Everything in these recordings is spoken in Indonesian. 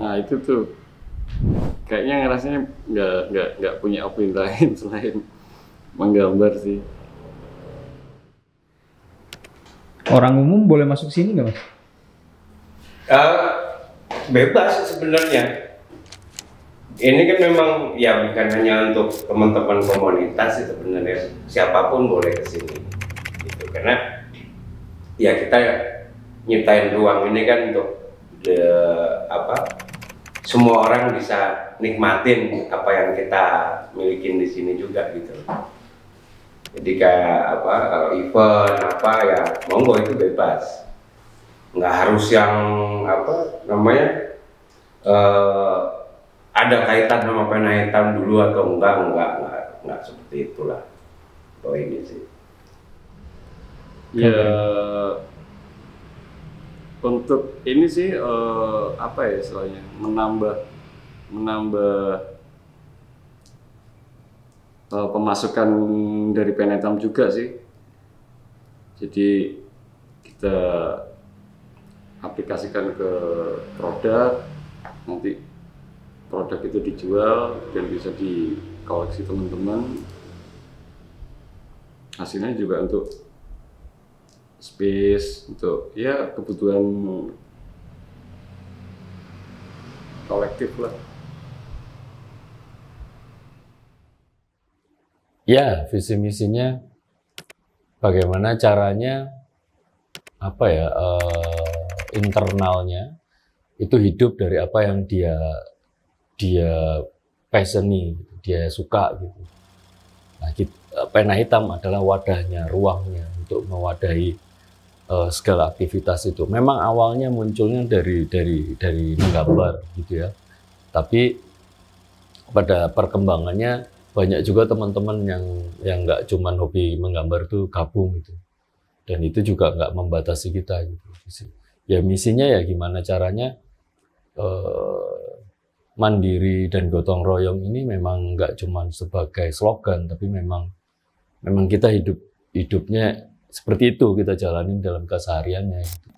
Nah itu tuh kayaknya ngerasanya nggak punya opini lain selain menggambar sih. Orang umum boleh masuk sini nggak, Mas? Bebas sebenarnya. Ini kan memang ya bukan hanya untuk teman-teman komunitas sih sebenarnya, siapapun boleh ke sini. Gitu. Karena ya kita nyiptain ruang ini kan untuk semua orang bisa nikmatin apa yang kita milikin di sini juga gitu. Jadi kayak kalau event ya monggo itu bebas. Nggak harus yang ada kaitan sama pena hitam dulu atau enggak seperti itulah. Kalau ini sih. Ya untuk ini sih istilahnya menambah pemasukan dari pena hitam juga sih. Jadi kita aplikasikan ke produk, nanti produk itu dijual dan bisa dikoleksi teman-teman. Hasilnya juga untuk space, untuk ya kebutuhan kolektif lah. Ya, visi misinya bagaimana caranya internalnya itu hidup dari apa yang dia passioni, dia suka gitu. Nah, pena hitam adalah wadahnya, ruangnya untuk mewadahi segala aktivitas itu. Memang awalnya munculnya dari menggambar gitu ya. Tapi pada perkembangannya banyak juga teman-teman yang nggak cuman hobi menggambar itu gabung gitu. Dan itu juga nggak membatasi kita gitu. Ya misinya ya gimana caranya mandiri dan gotong royong ini memang nggak cuman sebagai slogan, tapi memang kita hidupnya seperti itu, kita jalanin dalam kesehariannya gitu.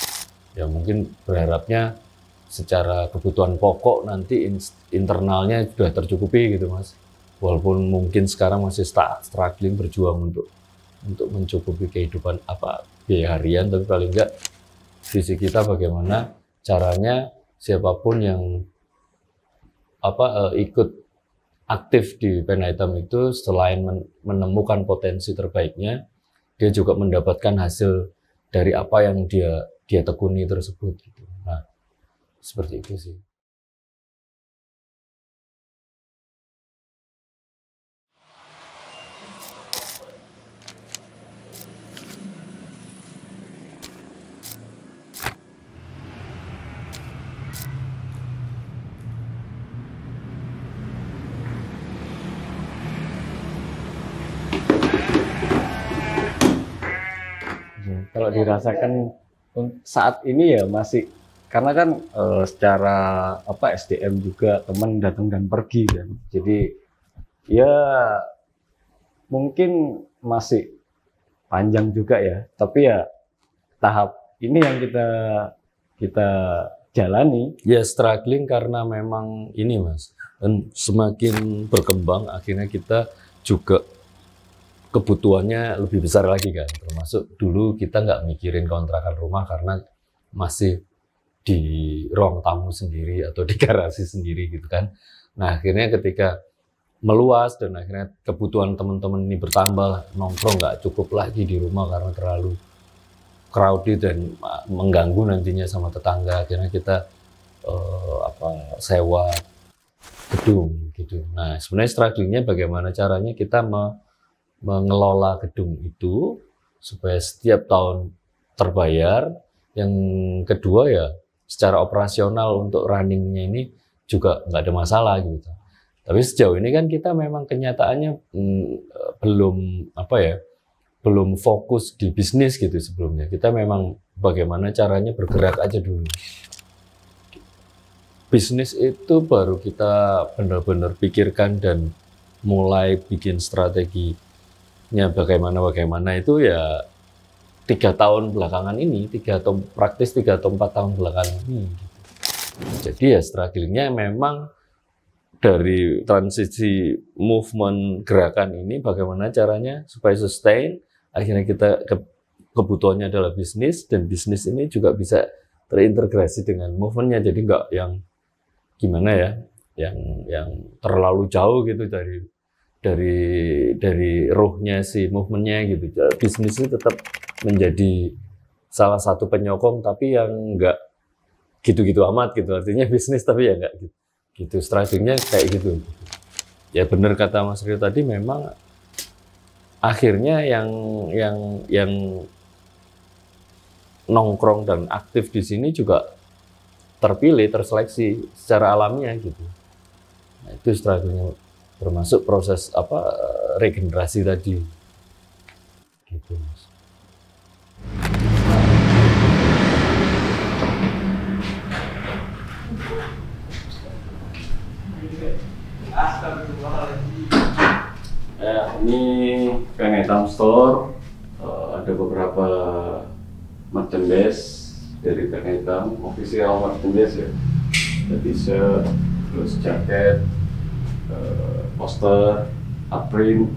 Ya mungkin berharapnya secara kebutuhan pokok nanti internalnya sudah tercukupi gitu, Mas. Walaupun mungkin sekarang masih struggling berjuang untuk mencukupi kehidupan biaya harian, tapi paling enggak visi kita bagaimana caranya siapapun yang ikut aktif di pena hitam itu selain menemukan potensi terbaiknya, dia juga mendapatkan hasil dari apa yang dia tekuni tersebut gitu. Nah, seperti itu sih. Kalau dirasakan saat ini ya masih, karena kan secara SDM juga teman datang dan pergi kan, jadi ya mungkin masih panjang juga ya, tapi ya tahap ini yang kita jalani. Ya struggling karena memang ini, Mas, dan semakin berkembang akhirnya kita juga kebutuhannya lebih besar lagi kan, termasuk dulu kita nggak mikirin kontrakan rumah karena masih di ruang tamu sendiri atau di garasi sendiri gitu kan. Nah akhirnya ketika meluas dan akhirnya kebutuhan teman-teman ini bertambah, nongkrong nggak cukup lagi di rumah karena terlalu crowded dan mengganggu nantinya sama tetangga, akhirnya kita sewa gedung gitu. Nah sebenarnya strugglingnya bagaimana caranya kita mengelola gedung itu supaya setiap tahun terbayar. Yang kedua ya secara operasional untuk runningnya ini juga nggak ada masalah gitu. Tapi sejauh ini kan kita memang kenyataannya belum fokus di bisnis gitu sebelumnya. Kita memang bagaimana caranya bergerak aja dulu. Bisnis itu baru kita benar-benar pikirkan dan mulai bikin strategi bagaimana itu ya 3 tahun belakangan ini, 3 atau 4 tahun belakangan ini gitu. Jadi ya strugglingnya memang dari transisi movement gerakan ini bagaimana caranya supaya sustain, akhirnya kita kebutuhannya adalah bisnis, dan bisnis ini juga bisa terintegrasi dengan movementnya, jadi nggak yang gimana ya, yang terlalu jauh gitu dari ruhnya si movementnya gitu. Bisnis itu tetap menjadi salah satu penyokong, tapi yang nggak gitu-gitu amat gitu, artinya bisnis tapi ya nggak gitu, strivingnya kayak gitu. Ya benar kata Mas Rio tadi, memang akhirnya yang nongkrong dan aktif di sini juga terpilih, terseleksi secara alamiah gitu. Nah, itu strivingnya, termasuk proses regenerasi tadi gitu, Mas. Ini Kang Etam Store, ada beberapa merchandise dari Kang Etam, official merchandise ya, ada t-shirt, terus jaket, poster, print,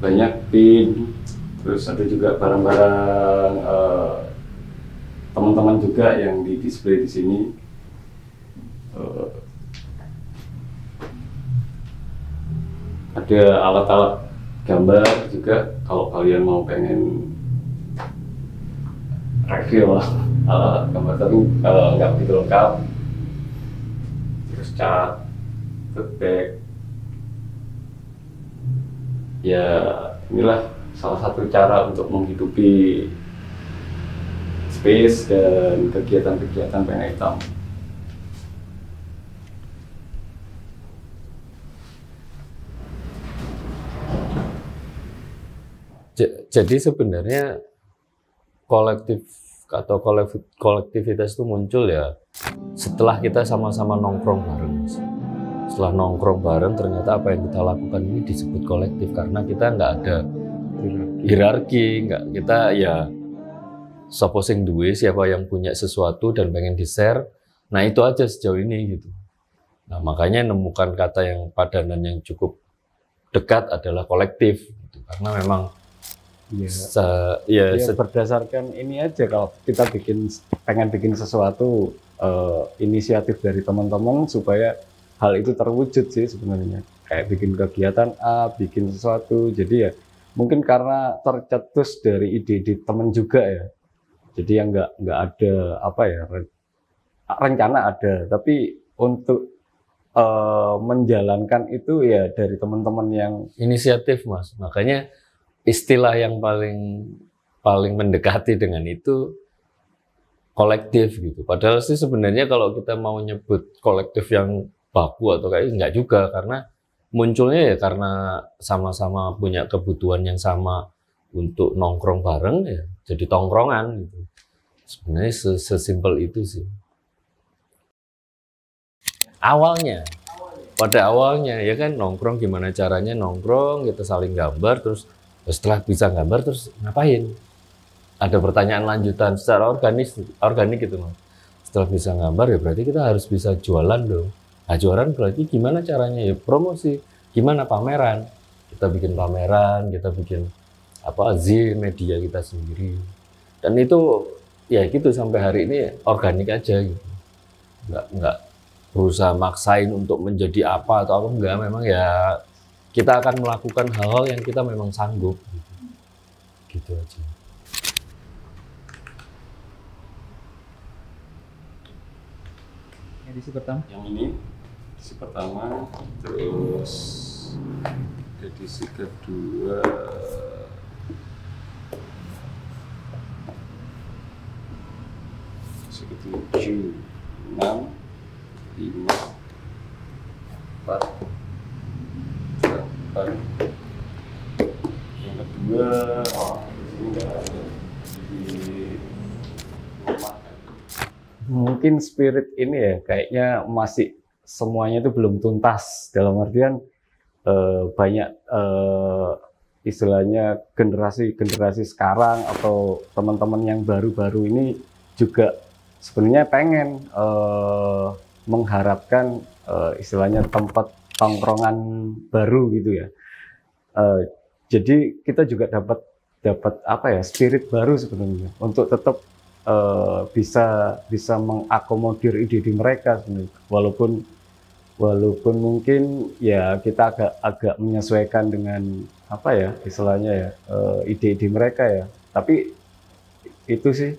banyak pin, terus ada juga barang-barang teman-teman juga yang di display di sini. Ada alat-alat gambar juga, kalau kalian mau pengen review alat gambar, tapi nggak begitu lengkap. Terus cat, tote bag, ya inilah salah satu cara untuk menghidupi space dan kegiatan-kegiatan Pengen Hitam. Jadi sebenarnya kolektif atau kolektivitas itu muncul ya setelah kita sama-sama nongkrong bareng. Setelah nongkrong bareng, ternyata apa yang kita lakukan ini disebut kolektif, karena kita nggak ada hierarki, nggak, kita ya sapa sing duwe, siapa yang punya sesuatu dan pengen di-share. Nah itu aja sejauh ini gitu. Nah makanya nemukan kata yang padanan yang cukup dekat adalah kolektif gitu. Karena memang berdasarkan ini aja, kalau kita pengen bikin sesuatu, inisiatif dari teman-teman supaya hal itu terwujud sih sebenarnya. Kayak bikin kegiatan A, bikin sesuatu, jadi ya mungkin karena tercetus dari ide-ide teman juga ya. Jadi yang nggak ada rencana ada, tapi untuk menjalankan itu ya dari teman-teman yang inisiatif, Mas. Makanya istilah yang paling mendekati dengan itu kolektif gitu. Padahal sih sebenarnya kalau kita mau nyebut kolektif yang baku atau kayak enggak juga, karena munculnya ya karena sama-sama punya kebutuhan yang sama untuk nongkrong bareng ya, jadi tongkrongan gitu. Sebenarnya sesimpel itu sih. Pada awalnya ya kan nongkrong, gimana caranya nongkrong, kita saling gambar, terus setelah bisa gambar terus ngapain? Ada pertanyaan lanjutan secara organik gitu, Mas. Setelah bisa gambar ya berarti kita harus bisa jualan dong. Nah, jualan berarti gimana caranya? Ya promosi, gimana pameran? Kita bikin pameran, kita bikin media kita sendiri. Dan itu ya gitu sampai hari ini organik aja gitu. Enggak berusaha maksain untuk menjadi apa atau apa, enggak, memang ya kita akan melakukan hal-hal yang kita memang sanggup gitu aja. Edisi pertama? yang ini edisi pertama, terus edisi kedua, edisi ketujuh, 6, 5, 4, 8. Yang kedua, ini nggak ada di rumah. Mungkin spirit ini ya kayaknya masih semuanya itu belum tuntas, dalam artian banyak istilahnya generasi sekarang atau teman-teman yang baru-baru ini juga sebenarnya pengen mengharapkan istilahnya tempat tongkrongan baru gitu ya. Jadi kita juga dapat apa ya, spirit baru sebenarnya untuk tetap bisa mengakomodir ide-ide mereka sebenarnya. Walaupun mungkin ya kita agak menyesuaikan dengan apa ya istilahnya ya, ide-ide mereka ya. Tapi itu sih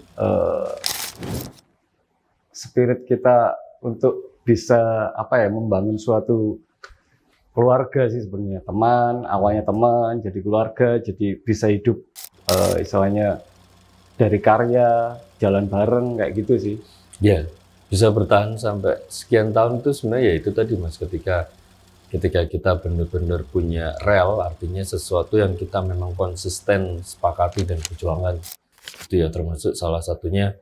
spirit kita untuk bisa apa ya, membangun suatu keluarga sih sebenarnya. Awalnya teman, jadi keluarga, jadi bisa hidup istilahnya dari karya, jalan bareng kayak gitu sih. Ya, bisa bertahan sampai sekian tahun itu sebenarnya ya itu tadi Mas, ketika kita benar-benar punya rel, artinya sesuatu yang kita memang konsisten sepakati dan perjuangan. Itu ya termasuk salah satunya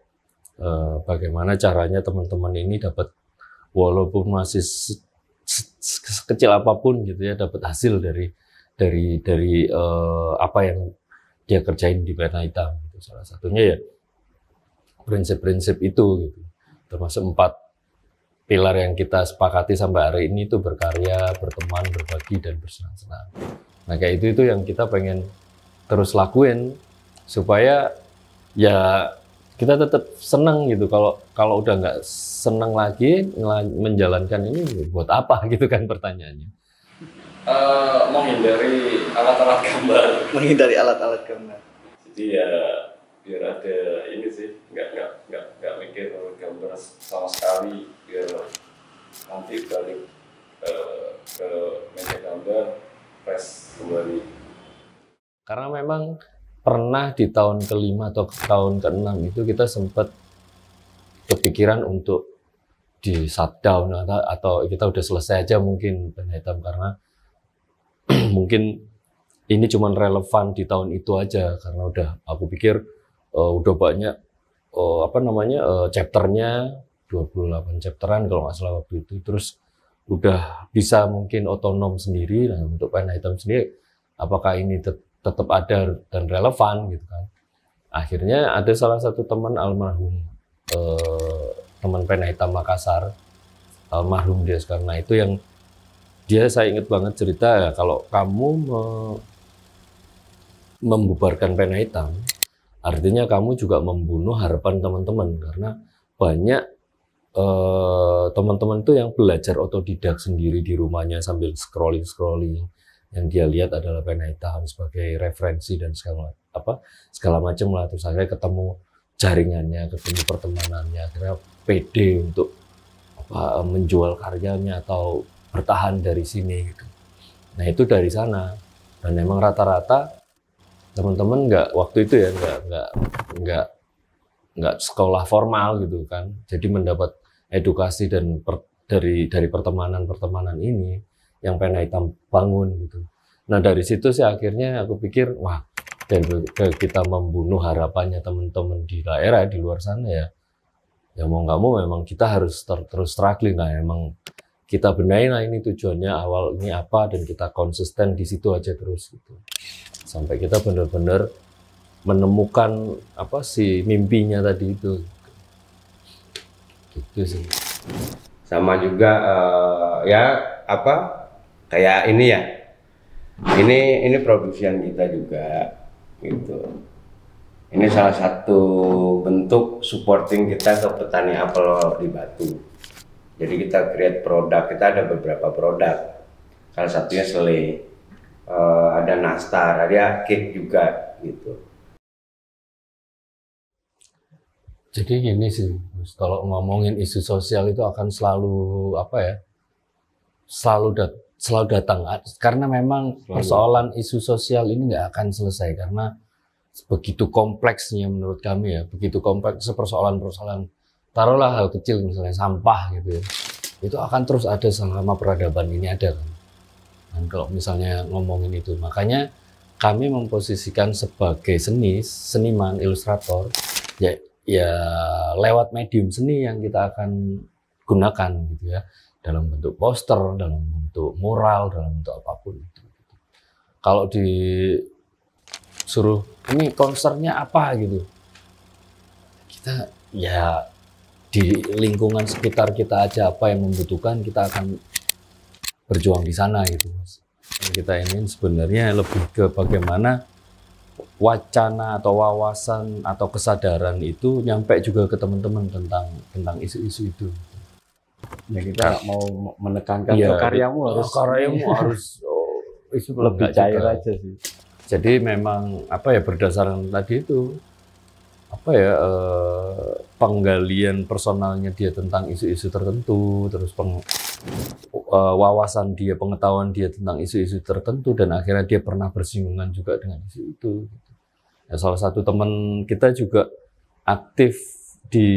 bagaimana caranya teman-teman ini dapat, walaupun masih sekecil apapun gitu ya, dapat hasil dari apa yang dia kerjain di Pena Hitam gitu. Salah satunya ya prinsip-prinsip itu gitu. Termasuk 4 pilar yang kita sepakati sampai hari ini itu berkarya, berteman, berbagi, dan bersenang-senang. Nah kayak itu yang kita pengen terus lakuin supaya ya kita tetap senang gitu. Kalau udah nggak senang lagi menjalankan ini, buat apa gitu kan pertanyaannya. Menghindari alat-alat gambar. Menghindari alat-alat gambar. Jadi ya biar ada ini sih, nggak mikir gambar sama sekali, biar nanti balik ke meja gambar fresh kembali. Karena memang pernah di tahun ke-5 atau tahun ke-6 itu kita sempat kepikiran untuk di shutdown atau kita udah selesai aja mungkin Pena Hitam, karena mungkin ini cuman relevan di tahun itu aja, karena aku pikir udah banyak chapternya, 28 chapteran kalau nggak salah waktu itu, terus udah bisa mungkin otonom sendiri. Nah untuk Pena Hitam sendiri apakah ini tetap ada dan relevan gitu kan. Akhirnya ada salah satu teman almarhum, teman Pena Hitam Makassar, almarhum dia sekarang. Nah itu yang saya ingat banget cerita ya, kalau kamu membubarkan Pena Hitam, artinya kamu juga membunuh harapan teman-teman, karena banyak teman-teman itu yang belajar otodidak sendiri di rumahnya sambil scrolling. Yang dia lihat adalah Pena Hitam sebagai referensi dan segala macam lah. Terus akhirnya ketemu jaringannya, ketemu pertemanannya, akhirnya pede untuk menjual karyanya atau bertahan dari sini gitu. Nah itu dari sana. Dan memang rata-rata teman-teman waktu itu ya nggak sekolah formal gitu kan. Jadi mendapat edukasi dan dari pertemanan ini yang Pena Hitam bangun gitu. Nah dari situ sih akhirnya aku pikir, wah, dan kita membunuh harapannya teman-teman di daerah di luar sana ya mau nggak mau memang kita harus terus struggling. Nah emang kita benahin lah ini tujuannya awal ini apa, dan kita konsisten di situ aja terus gitu sampai kita benar-benar menemukan si mimpinya tadi itu gitu sih. Sama juga kayak ini ya, ini produksian kita juga gitu. Ini salah satu bentuk supporting kita ke petani apel di Batu. Jadi kita create produk, kita ada beberapa produk, salah satunya selai, ada nastar, ada cake juga gitu. Jadi gini sih, kalau ngomongin isu sosial itu akan selalu selalu datang, karena memang persoalan isu sosial ini nggak akan selesai, karena begitu kompleksnya menurut kami ya, begitu kompleks persoalan-persoalan. Taruhlah hal kecil misalnya sampah gitu ya, itu akan terus ada selama peradaban ini ada kan. Dan kalau misalnya ngomongin itu, makanya kami memposisikan sebagai seniman, ilustrator, ya lewat medium seni yang kita akan gunakan gitu ya, dalam bentuk poster, dalam bentuk mural, dalam bentuk apapun itu. Kalau disuruh ini konsernya apa gitu, kita ya di lingkungan sekitar kita aja apa yang membutuhkan, kita akan berjuang di sana gitu Mas. Yang kita ingin sebenarnya lebih ke bagaimana wacana atau wawasan atau kesadaran itu nyampe juga ke teman-teman tentang isu-isu itu. Ya kita mau menekankan Iya, karyamu harus itu lebih enggak cair juga. aja sih. Jadi memang apa ya, berdasarkan tadi itu apa ya, penggalian personalnya dia tentang isu-isu tertentu, terus wawasan dia, pengetahuan dia tentang isu-isu tertentu, dan akhirnya dia pernah bersinggungan juga dengan isu itu. Ya, salah satu teman kita juga aktif di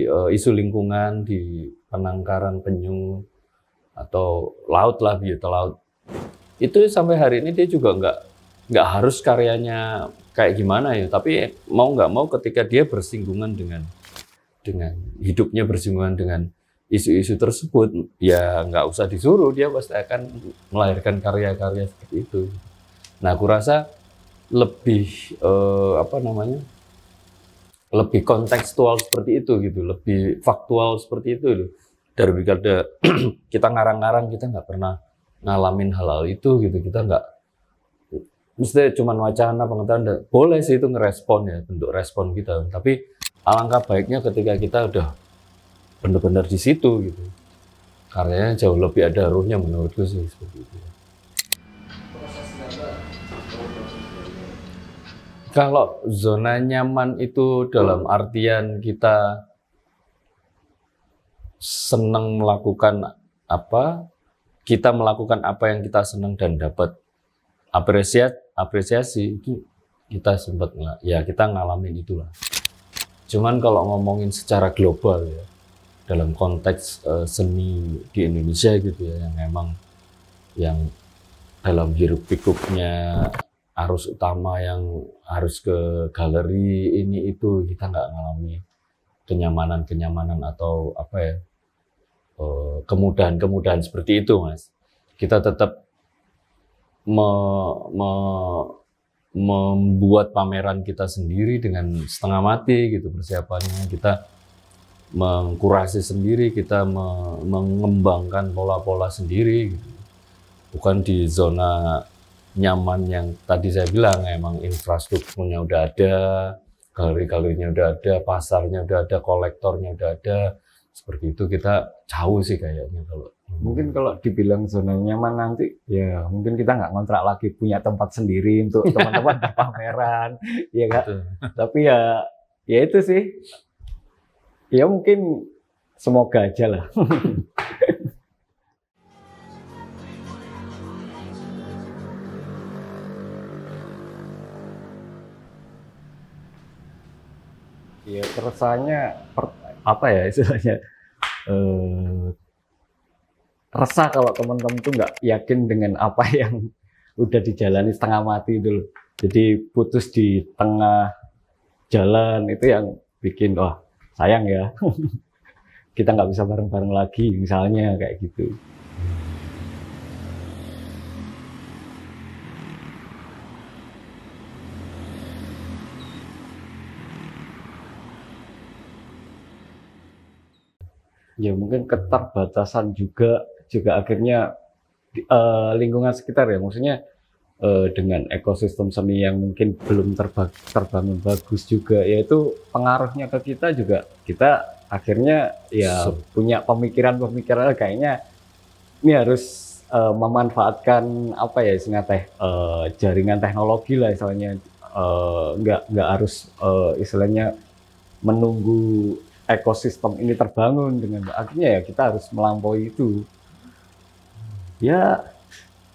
isu lingkungan, di penangkaran penyu atau laut lah, biota laut. Itu sampai hari ini dia juga nggak harus karyanya kayak gimana ya, tapi mau nggak mau ketika dia bersinggungan dengan hidupnya, bersinggungan dengan isu-isu tersebut, ya nggak usah disuruh, dia pasti akan melahirkan karya-karya seperti itu. Nah, aku rasa lebih lebih kontekstual seperti itu gitu, lebih faktual seperti itu daripada kita ngarang-ngarang, kita nggak pernah ngalamin hal-hal itu gitu, kita nggak mesti cuma wacana pengetahuan. Boleh sih itu ngerespon ya, bentuk respon kita, tapi alangkah baiknya ketika kita udah benar-benar di situ gitu, karyanya jauh lebih ada ruhnya menurutku sih seperti itu. Kalau zona nyaman itu dalam artian kita senang melakukan apa, kita melakukan apa yang kita senang dan dapat apresiasi, itu kita sempat ya kita ngalamin itulah. Cuman kalau ngomongin secara global ya, dalam konteks seni di Indonesia gitu ya, yang memang yang dalam hiruk pikuknya arus utama yang harus ke galeri ini itu, kita nggak ngalami kenyamanan atau apa ya, kemudahan seperti itu Mas. Kita tetap membuat pameran kita sendiri dengan setengah mati gitu persiapannya, kita mengkurasi sendiri, kita mengembangkan pola-pola sendiri gitu. Bukan di zona nyaman yang tadi saya bilang, emang infrastrukturnya udah ada, galeri-galerinya udah ada, pasarnya udah ada, kolektornya udah ada. Seperti itu kita jauh sih kayaknya. Kalau Mungkin kalau dibilang zona nyaman nanti, ya mungkin kita nggak ngontrak lagi, punya tempat sendiri untuk teman-teman di pameran, ya Kak. gitu. Tapi ya itu sih, ya mungkin semoga aja lah. Ya keresahannya apa ya istilahnya, resah kalau teman-teman tuh nggak yakin dengan apa yang udah dijalani setengah mati itu loh. Jadi putus di tengah jalan, itu yang bikin wah sayang ya. Kita nggak bisa bareng-bareng lagi misalnya kayak gitu. Ya mungkin keterbatasan juga akhirnya lingkungan sekitar ya, maksudnya dengan ekosistem seni yang mungkin belum terbangun bagus juga, yaitu pengaruhnya ke kita juga, kita akhirnya ya punya pemikiran kayaknya ini harus memanfaatkan apa ya istilahnya jaringan teknologi lah istilahnya, nggak harus istilahnya menunggu ekosistem ini terbangun dengan akhirnya ya kita harus melampaui itu. Ya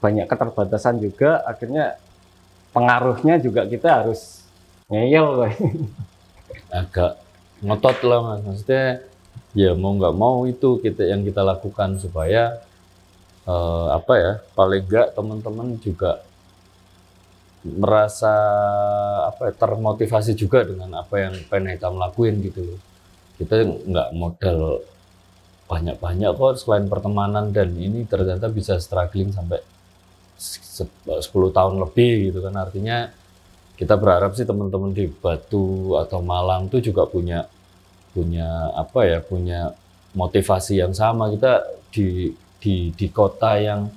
banyak keterbatasan juga, akhirnya pengaruhnya juga kita harus ngeyel. Agak ngotot lah Mas, maksudnya ya mau nggak mau itu yang kita lakukan supaya apa ya, paling nggak teman-teman juga merasa apa termotivasi juga dengan apa yang pengen kita lakuin gitu loh. Kita nggak modal banyak-banyak kok selain pertemanan, dan ini ternyata bisa struggling sampai 10 tahun lebih gitu kan. Artinya kita berharap sih teman-teman di Batu atau Malang tuh juga punya punya apa ya, punya motivasi yang sama. Kita di kota yang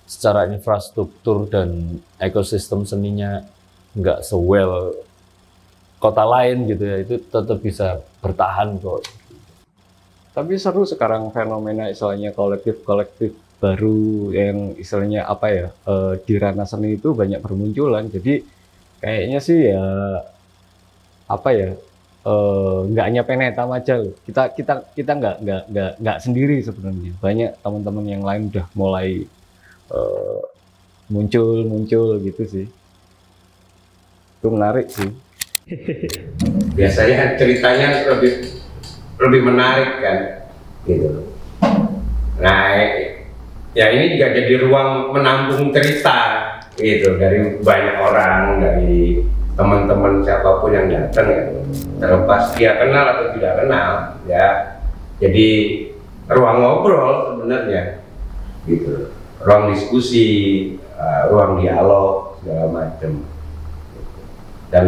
secara infrastruktur dan ekosistem seninya nggak sewell kota lain gitu ya, itu tetap bisa bertahan kok. Tapi seru sekarang fenomena istilahnya kolektif-kolektif baru yang istilahnya apa ya, di ranah seni itu banyak bermunculan. Jadi kayaknya sih ya apa ya, nggak hanya Penetam aja loh. Kita nggak sendiri sebenarnya. Banyak teman-teman yang lain udah mulai muncul gitu sih. Itu menarik sih. Biasanya ceritanya lebih menarik kan, gitu. Nah, ya ini juga jadi ruang menampung cerita, gitu, dari banyak orang, dari teman-teman siapapun yang datang, ya. Terlepas dia kenal atau tidak kenal, ya. Jadi ruang ngobrol sebenarnya, gitu. Ruang diskusi, ruang dialog segala macam. Dan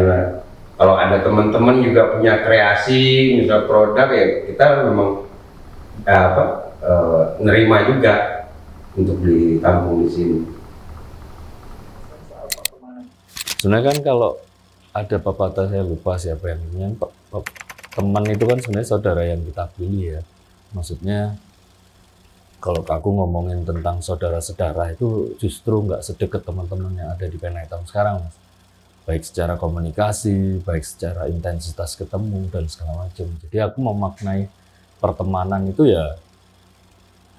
kalau ada teman-teman juga punya kreasi, misal produk, ya kita memang nerima juga untuk ditampung di sini. Sebenarnya kan kalau ada pepatah, saya lupa siapa yang ini, teman itu kan sebenarnya saudara yang kita pilih ya. Maksudnya kalau aku ngomongin tentang saudara-saudara itu justru nggak sedekat teman-teman yang ada di Penetam sekarang, Mas. Baik secara komunikasi, baik secara intensitas ketemu dan segala macam. Jadi aku memaknai pertemanan itu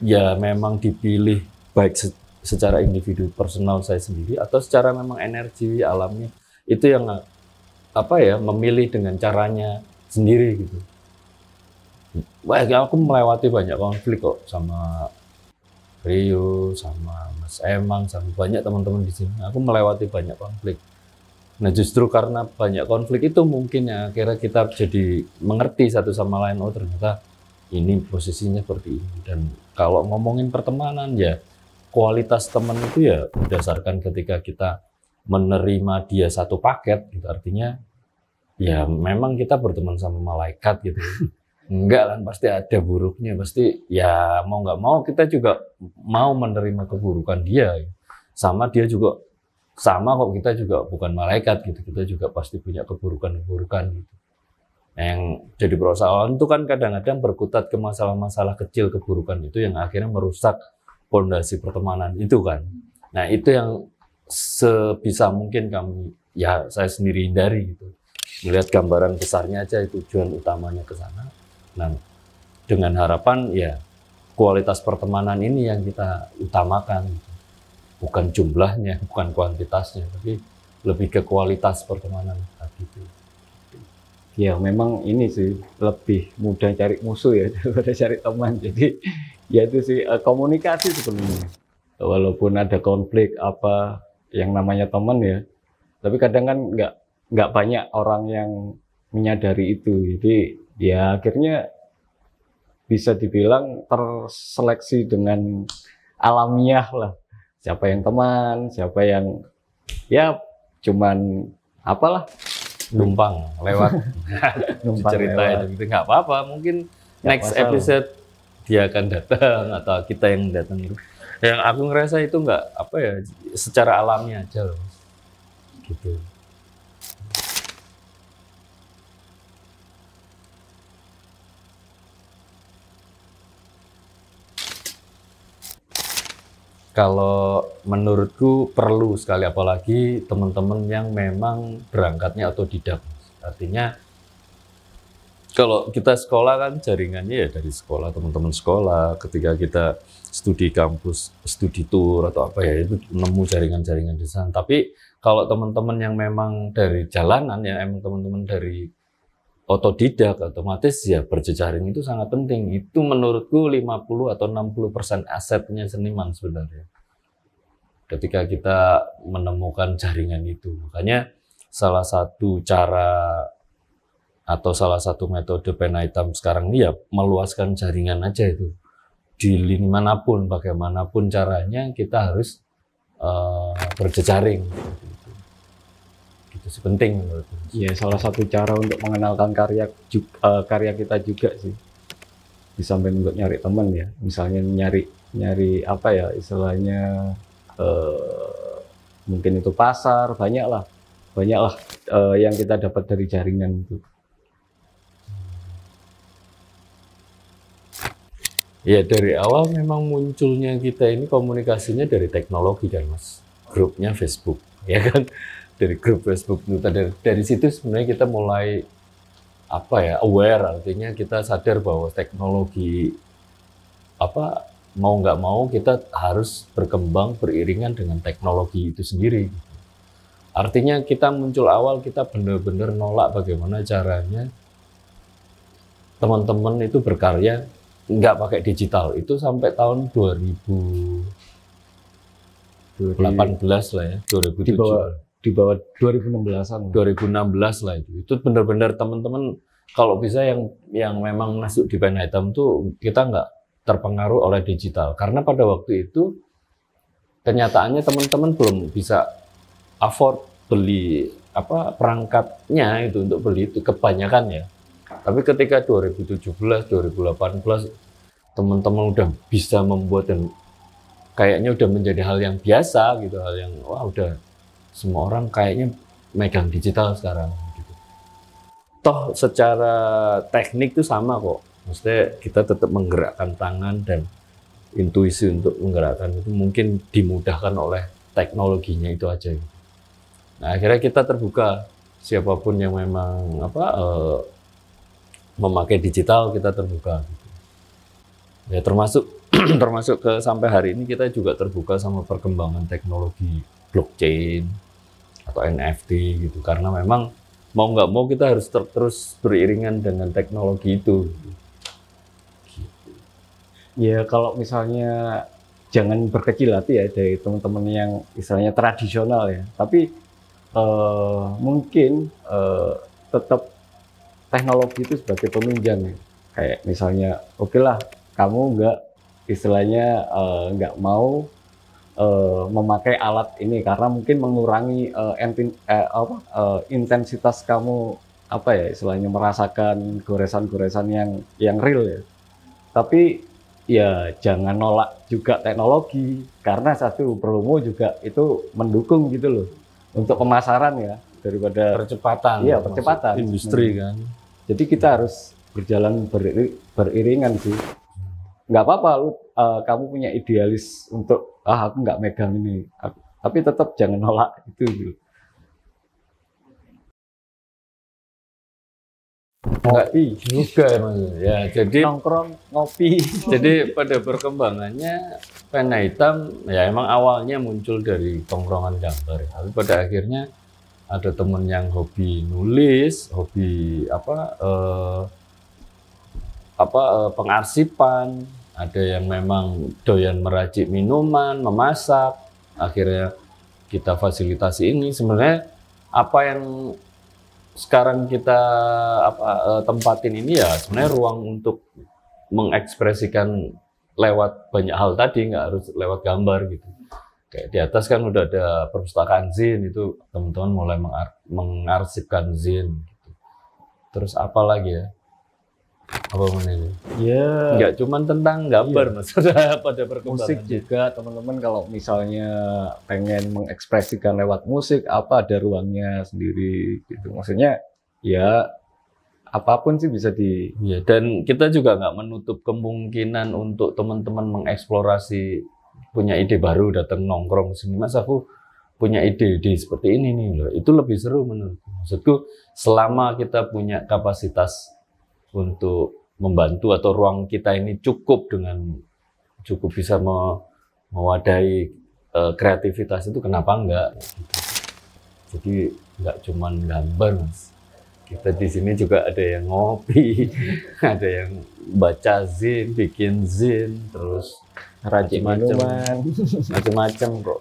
ya memang dipilih baik secara individu personal saya sendiri atau secara memang energi alamnya itu yang apa ya, memilih dengan caranya sendiri gitu. Wah, aku melewati banyak konflik kok sama Rio, sama Mas Emang, sama banyak teman-teman di sini. Aku melewati banyak konflik. Nah, justru karena banyak konflik itu mungkin ya akhirnya kita jadi mengerti satu sama lain, oh ternyata ini posisinya seperti ini. Dan kalau ngomongin pertemanan ya kualitas teman itu ya berdasarkan ketika kita menerima dia satu paket gitu, artinya ya memang kita berteman sama malaikat gitu. Enggak kan, pasti ada buruknya, pasti ya mau nggak mau kita juga mau menerima keburukan dia. Sama dia juga sama kok, kita juga bukan malaikat gitu, kita juga pasti punya keburukan-keburukan gitu. Yang jadi persoalan itu kan kadang-kadang berkutat ke masalah-masalah kecil, keburukan itu yang akhirnya merusak fondasi pertemanan itu kan. Nah itu yang sebisa mungkin kami, ya saya sendiri hindari gitu. Melihat gambaran besarnya aja, tujuan utamanya ke sana. Nah dengan harapan ya kualitas pertemanan ini yang kita utamakan gitu. Bukan jumlahnya, bukan kuantitasnya, tapi lebih ke kualitas pertemanan gitu. Ya memang ini sih lebih mudah cari musuh ya daripada cari teman. Jadi ya itu sih komunikasi sebenarnya. Walaupun ada konflik apa yang namanya teman ya, tapi kadang kan nggak banyak orang yang menyadari itu. Jadi ya akhirnya bisa dibilang terseleksi dengan alamiah lah. Siapa yang teman, siapa yang ya cuman apalah numpang lewat numpang ceritain gitu, nggak apa-apa, mungkin next episode dia akan datang atau kita yang datang. Yang aku ngerasa itu nggak apa ya, secara alami aja loh gitu. Kalau menurutku perlu sekali, apalagi teman-teman yang memang berangkatnya otodidak. Artinya kalau kita sekolah kan jaringannya ya dari sekolah, teman-teman sekolah. Ketika kita studi kampus, studi tour atau apa ya, itu nemu jaringan-jaringan di sana. Tapi kalau teman-teman yang memang dari jalanan, ya emang teman-teman dari otodidak, otomatis ya berjejaring itu sangat penting. Itu menurutku 50 atau 60% asetnya seniman sebenarnya. Ketika kita menemukan jaringan itu. Makanya salah satu cara atau salah satu metode pena hitam sekarang ini ya meluaskan jaringan aja itu. Di lini manapun, bagaimanapun caranya kita harus berjejaring. Gitu. itu sih penting menurutku. Iya, salah satu cara untuk mengenalkan karya kita juga sih. Di samping untuk nyari teman ya, misalnya nyari apa ya istilahnya, mungkin itu pasar, banyaklah yang kita dapat dari jaringan itu. Ya dari awal memang munculnya kita ini komunikasinya dari teknologi kan Mas, grupnya Facebook, ya kan, dari grup Facebook itu dari situ sebenarnya kita mulai apa ya aware, artinya kita sadar bahwa teknologi apa mau nggak mau kita harus berkembang beriringan dengan teknologi itu sendiri. Artinya kita muncul awal kita benar-benar nolak bagaimana caranya teman-teman itu berkarya nggak pakai digital, itu sampai tahun 2018 lah ya, 2007. Di bawah 2016-an. 2016 lah itu. Itu benar-benar teman-teman kalau bisa yang memang masuk di Pen Hitam tuh kita nggak terpengaruh oleh digital, karena pada waktu itu kenyataannya teman-teman belum bisa afford beli apa perangkatnya itu untuk beli itu kebanyakan ya. Tapi ketika 2017, 2018 teman-teman udah bisa membuat dan kayaknya udah menjadi hal yang biasa gitu, hal yang wah udah semua orang kayaknya megang digital sekarang gitu. Toh secara teknik itu sama kok. Maksudnya kita tetap menggerakkan tangan dan intuisi untuk menggerakkan itu mungkin dimudahkan oleh teknologinya itu aja. Nah, akhirnya kita terbuka, siapapun yang memang memakai digital kita terbuka. Ya termasuk ke sampai hari ini kita juga terbuka sama perkembangan teknologi blockchain atau NFT gitu, karena memang mau nggak mau kita harus terus beriringan dengan teknologi itu. Ya kalau misalnya jangan berkecil hati ya dari teman-teman yang istilahnya tradisional ya, tapi mungkin tetap teknologi itu sebagai penunjang ya. Kayak misalnya oke lah kamu istilahnya nggak mau memakai alat ini karena mungkin mengurangi intensitas kamu apa ya istilahnya merasakan goresan-goresan yang real ya. Tapi ya jangan nolak juga teknologi, karena satu promo juga itu mendukung gitu loh untuk pemasaran ya, daripada Percepatan. Iya, percepatan industri kan. Jadi kita harus berjalan beriringan sih. Nggak apa-apa lu kamu punya idealis untuk aku nggak megang ini, tapi tetap jangan nolak itu gitu. Ngopi Juga maksudnya. Ya, jadi nongkrong ngopi. Jadi pada perkembangannya Pen Hitam ya emang awalnya muncul dari tongkrongan gambar, tapi pada akhirnya ada temen yang hobi nulis, hobi pengarsipan, ada yang memang doyan meracik minuman, memasak. Akhirnya kita fasilitasi ini. Sebenarnya apa yang sekarang kita tempatin ini ya sebenarnya ruang untuk mengekspresikan lewat banyak hal tadi, nggak harus lewat gambar gitu. Kayak di atas kan udah ada perpustakaan zin, itu teman-teman mulai mengarsipkan zin gitu. Terus apa lagi ya? Apa ini? Ya, Nggak cuma tentang gambar, Mas. Pada perkembangan musik juga teman-teman kalau misalnya pengen mengekspresikan lewat musik apa ada ruangnya sendiri gitu. Maksudnya ya apapun sih bisa di. Ya, dan kita juga nggak menutup kemungkinan untuk teman-teman mengeksplorasi, punya ide baru, datang nongkrong sini, Mas aku punya ide seperti ini nih loh. Itu lebih seru menurutku. Maksudku selama kita punya kapasitas untuk membantu atau ruang kita ini cukup bisa mewadahi kreativitas itu, kenapa enggak gitu. Jadi nggak cuman gambar, Mas. Kita di sini juga ada yang ngopi, ada yang baca zin, bikin zin, terus Racik minuman. macam-macam kok.